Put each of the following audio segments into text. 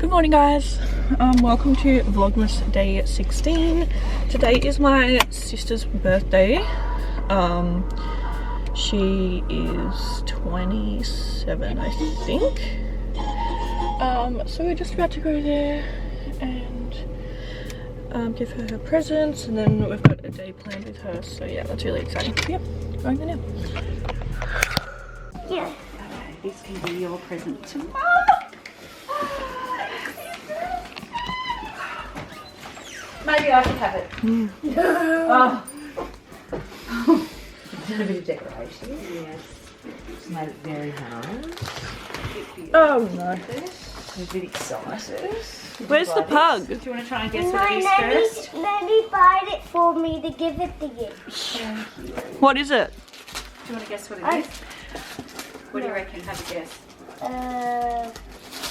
Good morning, guys. Welcome to Vlogmas day 16. Today is my sister's birthday. She is 27, I think. So we're just about to go there and give her her presents, and then we've got a day planned with her. So yeah, that's really exciting. Yep, going there now. Yeah. Okay, this can be your present to Mum. Maybe I can have it. Oh. Did a bit of decoration. Yes. Just made it very hard. Oh no. I'm a bit excited. Where's the pug? Do you want to try and guess what it is first? Nanny bought it for me to give it to you. Thank you. What is it? Do you want to guess what it is? What do you reckon? Have a guess.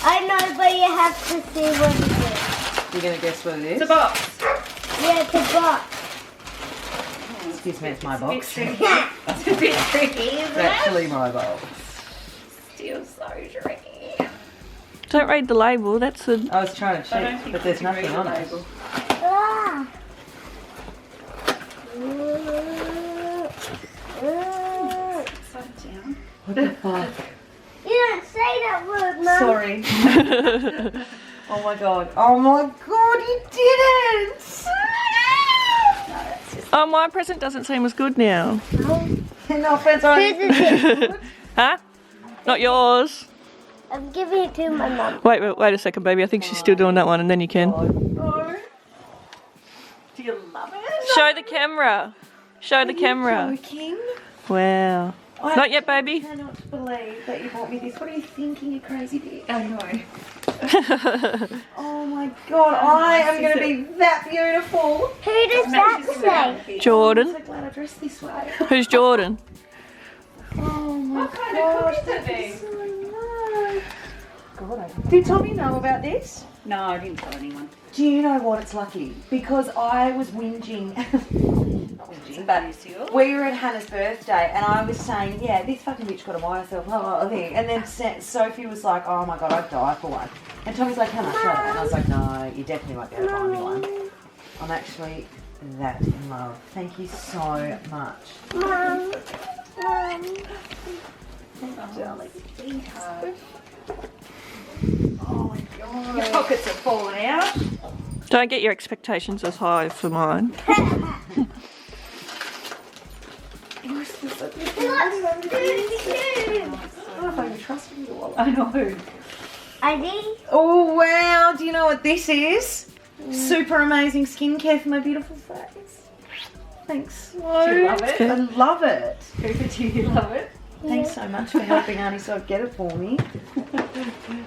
I know, but you have to see what it is. You're going to guess what it is? It's a box. Yeah, it's a box. Excuse me, it's my box. Yeah. It's a bit tricky, isn't It's it? actually my box. Still so tricky. Don't read the label. That's a. I was trying to check, but there's nothing on it. Ah. What the fuck? You don't say that word, Mum. Sorry. Oh my god. Oh my god, you didn't! Oh, my present doesn't seem as good now. No offense, on Huh? Not yours. I'm giving it to my mum. Wait a second, baby. I think she's still doing that one, and then you can. No. Do you love it? Show the camera. Show the camera. Joking? Wow. Not yet, baby. I cannot believe that you bought me this. What are you thinking, you crazy bitch? I know. Oh my god, I am going to be that beautiful. Who does that say? Jordan. I'm so glad I dressed this way. Who's Jordan? Oh my gosh, that is so nice. God, did Tommy know about this? No, I didn't tell anyone. Do you know what? It's lucky because I was whinging. Not whinging, but we were at Hannah's birthday and I was saying, yeah, this fucking bitch got to buy herself a thing. And then Sophie was like, oh my god, I'd die for one. And Tommy's like, how much are they? And I was like, no, you definitely won't be able to buy me one. I'm actually that in love. Thank you so much. Mum. Darling. Oh my god. Your pockets are falling out. Don't get your expectations as high for mine. I don't know if I can trust you to wallet. I know. ID? Oh wow, do you know what this is? Super amazing skincare for my beautiful face. Thanks. Do you love it? I love it. Cooper, do you love it? Thanks so much for helping Auntie so get it for me.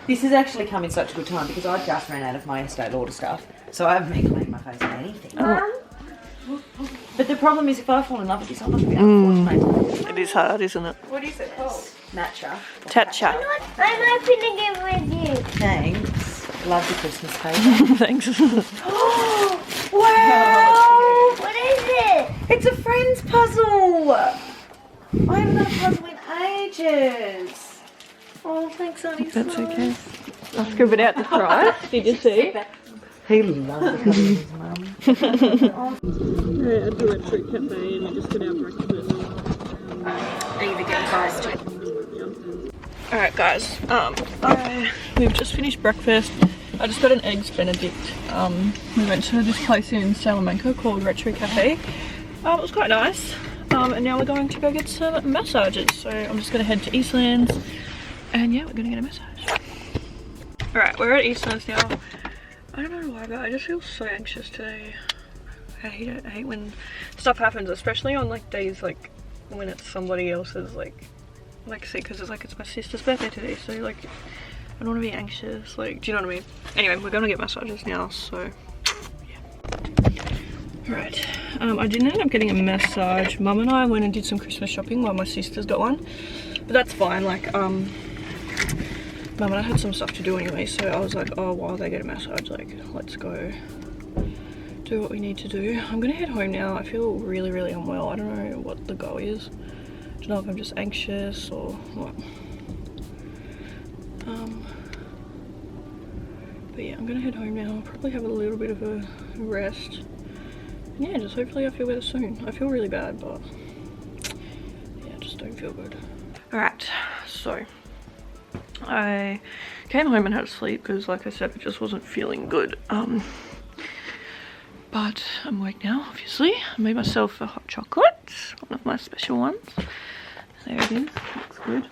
This has actually come in such a good time because I just ran out of my Estee Lauder stuff. So I haven't been cleaning my face or anything. Mum? But the problem is if I fall in love with this, I'm not going to be able to maintain it. It is hard, isn't it? What is it called? Matcha. Tatcha. I'm opening it with you. Thanks. Love the Christmas paper. Thanks. Wow! What is it? It's a Friends puzzle! I haven't done a puzzle in ages. Oh, thanks, Auntie. That's okay. I'll scribble it out the price. Did you see? He loves it with his mum. We're at the Retro Cafe and we just got our breakfast. Alright guys, we've just finished breakfast. I just got an eggs Benedict. We went to this place in Salamanca called Retro Cafe. It was quite nice. And now we're going to go get some massages. So I'm just going to head to Eastlands and yeah, we're going to get a massage. Alright, we're at Eastlands now. I don't know why, but I just feel so anxious today. I hate it. I hate when stuff happens, especially on like days like when it's somebody else's see, because it's like it's my sister's birthday today, so like I don't want to be anxious, like, do you know what I mean? Anyway, we're gonna get massages now, so yeah. Right, I didn't end up getting a massage. Mum and I went and did some Christmas shopping while my sister's got one, but that's fine. Like Mum and I had some stuff to do anyway, so I was like, oh, while they get a massage, like, let's go do what we need to do. I'm gonna head home now. I feel really, really unwell. I don't know what the goal is. I don't know if I'm just anxious or what. But yeah, I'm gonna head home now. I'll probably have a little bit of a rest. Yeah, just hopefully I feel better soon. I feel really bad, but yeah, I just don't feel good. Alright, so I came home and had a sleep because, like I said, I just wasn't feeling good. But I'm awake now, obviously. I made myself a hot chocolate, one of my special ones. There it is, looks good.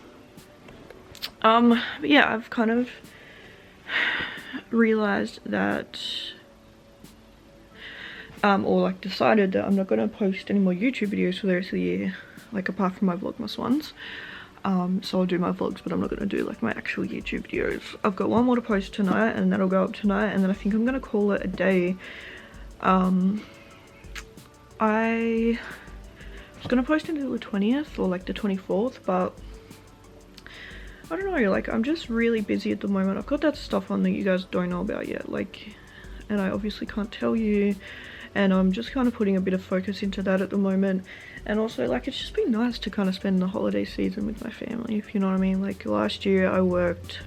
But yeah, I've kind of realized that or like decided that I'm not going to post any more YouTube videos for the rest of the year, like apart from my Vlogmas ones. So I'll do my vlogs, but I'm not going to do like my actual YouTube videos. I've got one more to post tonight and that'll go up tonight, and then I think I'm going to call it a day. I was going to post until the 20th or like the 24th, but I don't know, like I'm just really busy at the moment. I've got that stuff on that you guys don't know about yet, like, and I obviously can't tell you, and I'm just kind of putting a bit of focus into that at the moment. And also, like, it's just been nice to kind of spend the holiday season with my family, if you know what I mean. Like last year I worked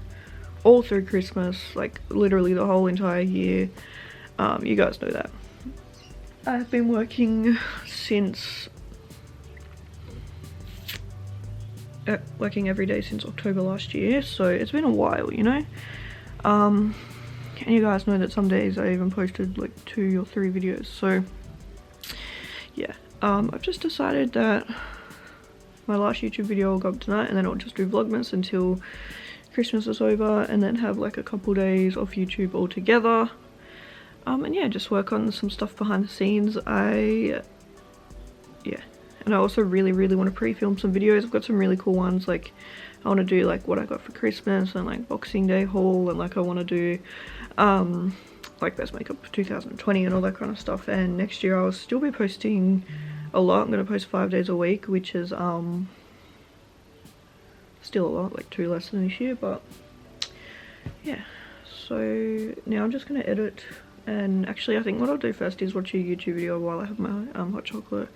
all through Christmas, like literally the whole entire year. You guys know that. I've been working since working every day since October last year, so it's been a while, you know. And you guys know that some days I even posted like 2 or 3 videos, so yeah. I've just decided that my last YouTube video will go up tonight, and then I'll just do Vlogmas until Christmas is over, and then have like a couple days off YouTube altogether. And yeah, just work on some stuff behind the scenes. Yeah. And I also really want to pre-film some videos. I've got some really cool ones, like I want to do like what I got for Christmas and like Boxing Day haul, and like I want to do like best makeup for 2020 and all that kind of stuff. And next year I'll still be posting a lot. I'm going to post 5 days a week, which is still a lot, like 2 less than this year, but yeah. So now I'm just going to edit, and actually I think what I'll do first is watch a YouTube video while I have my hot chocolate.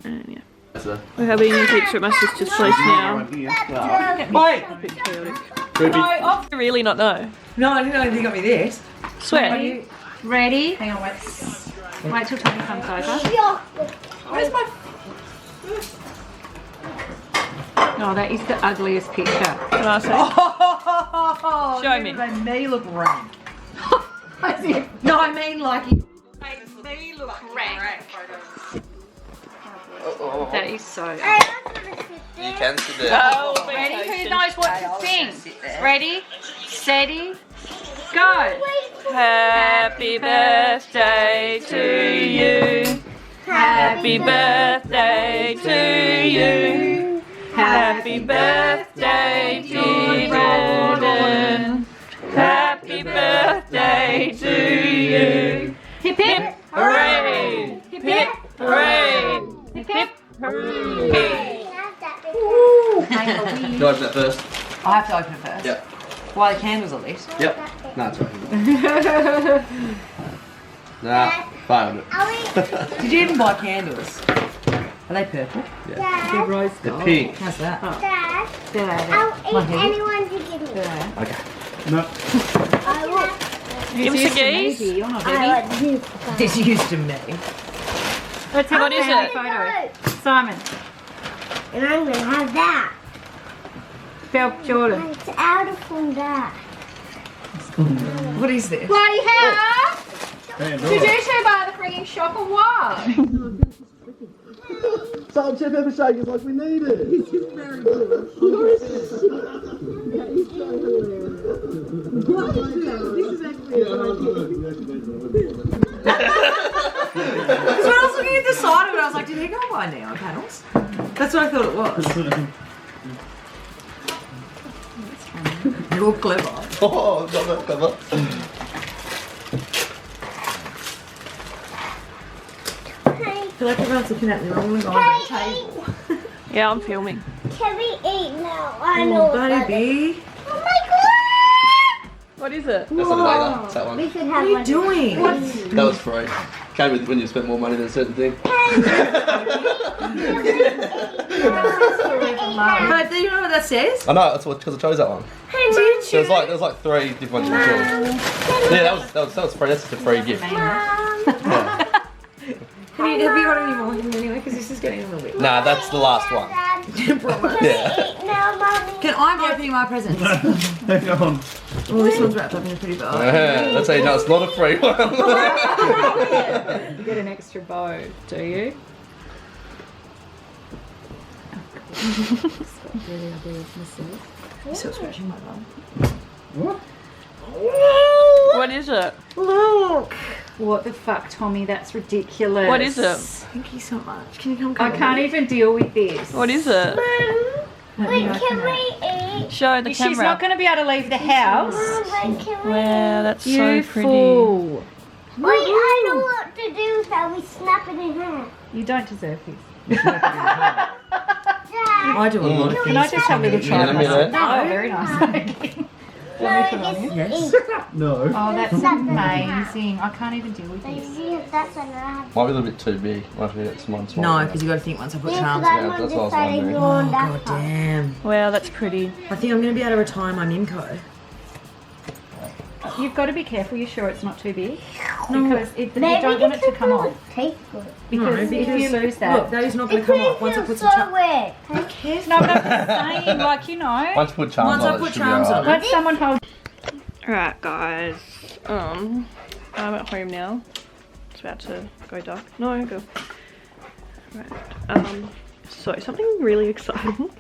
And yeah, we're having pizza at my sister's place now. Wait! A bit chaotic. No, I really not know. No, I didn't know you got me this. Swear. Ready? Hang on, wait till Tony comes over. Where's my... No, that is the ugliest picture. Can I say? Oh, show me. They may look rank. No, I mean like... They may look rank. That is so ugly. You You can sit there. Oh, Ready? Who knows what to sing? Ready, steady, go. Happy birthday to you. Happy birthday to you. Happy birthday, dear Jordan. Happy birthday to you. Hip hip, Hooray! hip hip, Hooray! hip hip. Hooray! You open it first. I have to open it first. Yep. While the candles are lit. Yep. No, it's right. Nah, fine with it. Did you even buy candles? Are they purple? Yeah. They're rose They're gold. pink. How's that? Dad, There. I'll eat anyone to give me. There. Okay. No. I want, Give us a gaze. You're not I ready. want this. This used to me. Let's have What a is it? photo. Simon, And I'm gonna have that. Bel Jordan. It's out of from that. What is this? Bloody hell! Did you two buy the frigging shop or what? Salt and pepper shake is like we need it. This is very good. This is actually a good idea. Because when I was looking at the side of it, I was like, did he go by now panels? That's what I thought it was. You're all clever. Oh, not that clever. I feel like everyone's looking at me. I want to go on the table. Yeah, I'm filming. Can we eat now? I know. Oh, baby. Oh my god! What is it? That's not the later. It's that one. We could What have are you one. doing? That was free. Came with when you spent more money than a certain thing. But do you know what that says? I know, that's what, because I chose that one. Do you There's like 3 different ones you can choose. Yeah, that was free. That's just a free gift. Yeah. Have you got any more anyway? Because this is getting a little bit. Nah, that's the last one. Yeah. Now, Mommy. Can I be opening my presents? Hang on. Well, this one's wrapped up in a pretty bow. That's how you know it's not a free one. You get an extra bow, do you? Really ugly of myself. Still scratching my bum. What? What is it? Look! What the fuck, Tommy? That's ridiculous. What is it? Thank you so much. Can you come I can't even deal with this. What is it? Wait, can we eat? Show the She's camera. not going to be able to leave the house. Wait, can we Wow, that's You so pretty. fool. Wait, I know what to do, so we snap it in half. You don't deserve this. Dad, I do a lot of Can I just have a little try? Yeah, let me myself? know. No, very nice. no, I Yes. No. Oh, that's amazing. I can't even deal with this. That's what I have. Might be a little bit too big. Might be small. No, because you got to think once I put Yeah, charms because on. I'm on that's this what I was side and wondering. you're on Oh, that god side. damn. Wow, that's pretty. I think I'm going to be able to retire my Mimco. You've got to be careful. You're sure it's not too big? No. Because if you Maybe don't want it to come off. Taste good. Because if you lose that. Look, that is not going It to come off once I feels put so some charms. weird. Who cares? No, but I'm just saying, like, you know. Once you put charms Once on I it, put it should charms be on alright. Let someone hold. Alright guys, I'm at home now. It's about to go dark. No, go. Right. So something really exciting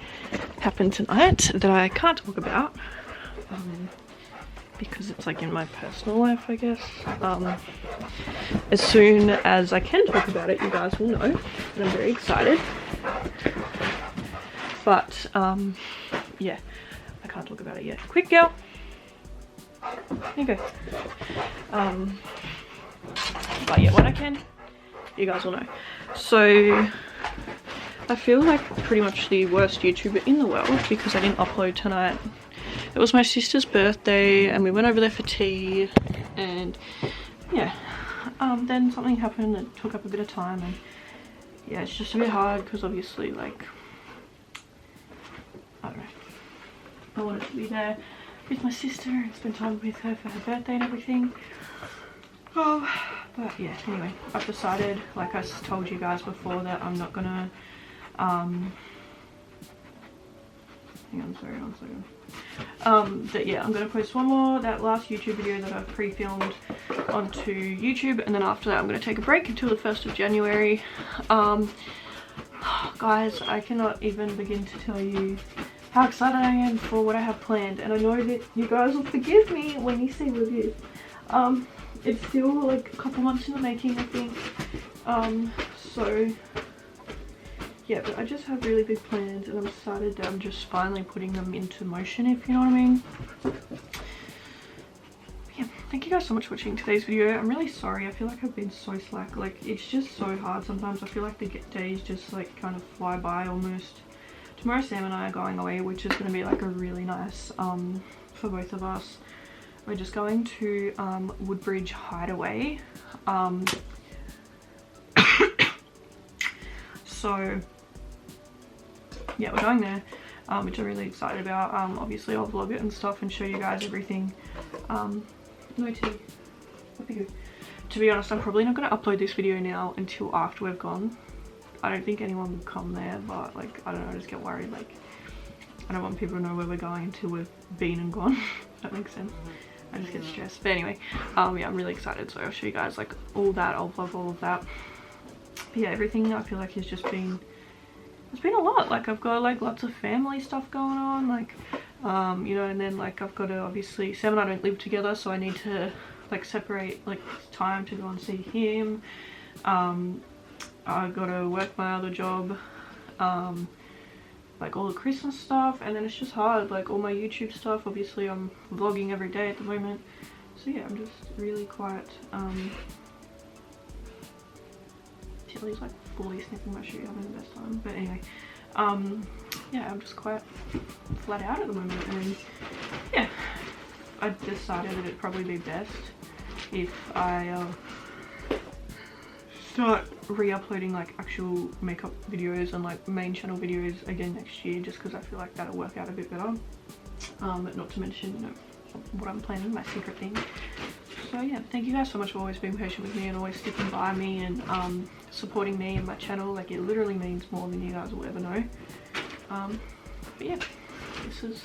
happened tonight that I can't talk about. Because it's like in my personal life, I guess. As soon as I can talk about it, you guys will know. And I'm very excited. But, yeah, I can't talk about it yet. Quick, girl. There you go. But yeah, when I can, you guys will know. So, I feel like pretty much the worst YouTuber in the world because I didn't upload tonight. It was my sister's birthday and we went over there for tea and yeah, then something happened that took up a bit of time and yeah, it's just a bit hard because obviously like, I don't know, I wanted to be there with my sister and spend time with her for her birthday and everything. But yeah, anyway, I've decided, like I told you guys before, that I'm not gonna, hang on, sorry, one second. That yeah, I'm gonna post one more, that last YouTube video that I've pre-filmed onto YouTube, and then after that I'm gonna take a break until the 1st of January. Guys, I cannot even begin to tell you how excited I am for what I have planned, and I know that you guys will forgive me when you see reviews. It's still like a couple months in the making, I think. So yeah, but I just have really big plans and I'm excited that I'm just finally putting them into motion, if you know what I mean. Yeah, thank you guys so much for watching today's video. I'm really sorry, I feel like I've been so slack. Like, it's just so hard sometimes. I feel like the days just like kind of fly by almost. Tomorrow Sam and I are going away, which is going to be like a really nice, for both of us. We're just going to Woodbridge Hideaway. So yeah, we're going there, which I'm really excited about. Obviously I'll vlog it and stuff and show you guys everything. No tea. To be honest, I'm probably not going to upload this video now until after we've gone. I don't think anyone will come there, but like, I don't know, I just get worried. Like, I don't want people to know where we're going until we've been and gone. If that makes sense. I just get stressed. But anyway, yeah, I'm really excited, so I'll show you guys like all that. I'll vlog all of that. But yeah, everything I feel like has just been, it's been a lot. Like, I've got like lots of family stuff going on, like you know, and then like I've got to, obviously Sam and I don't live together, so I need to like separate like time to go and see him. I've got to work my other job, like all the Christmas stuff, and then it's just hard, like all my YouTube stuff. Obviously I'm vlogging every day at the moment, so yeah, I'm just really quite Tilly's like fully sniffing my shoe, having the best time. But anyway, yeah, I'm just quite flat out at the moment, and yeah, I decided that it'd probably be best if I start re-uploading like actual makeup videos and like main channel videos again next year, just because I feel like that'll work out a bit better. not to mention, you know, what I'm planning, my secret thing. So yeah, thank you guys so much for always being patient with me and always sticking by me and supporting me and my channel. Like, it literally means more than you guys will ever know. But yeah, this is,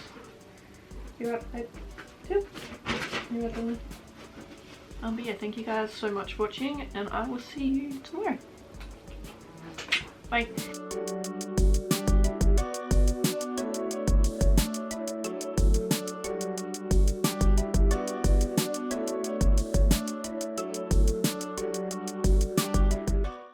you're up, babe, too. You're up, darling. But yeah, thank you guys so much for watching, and I will see you tomorrow. Bye.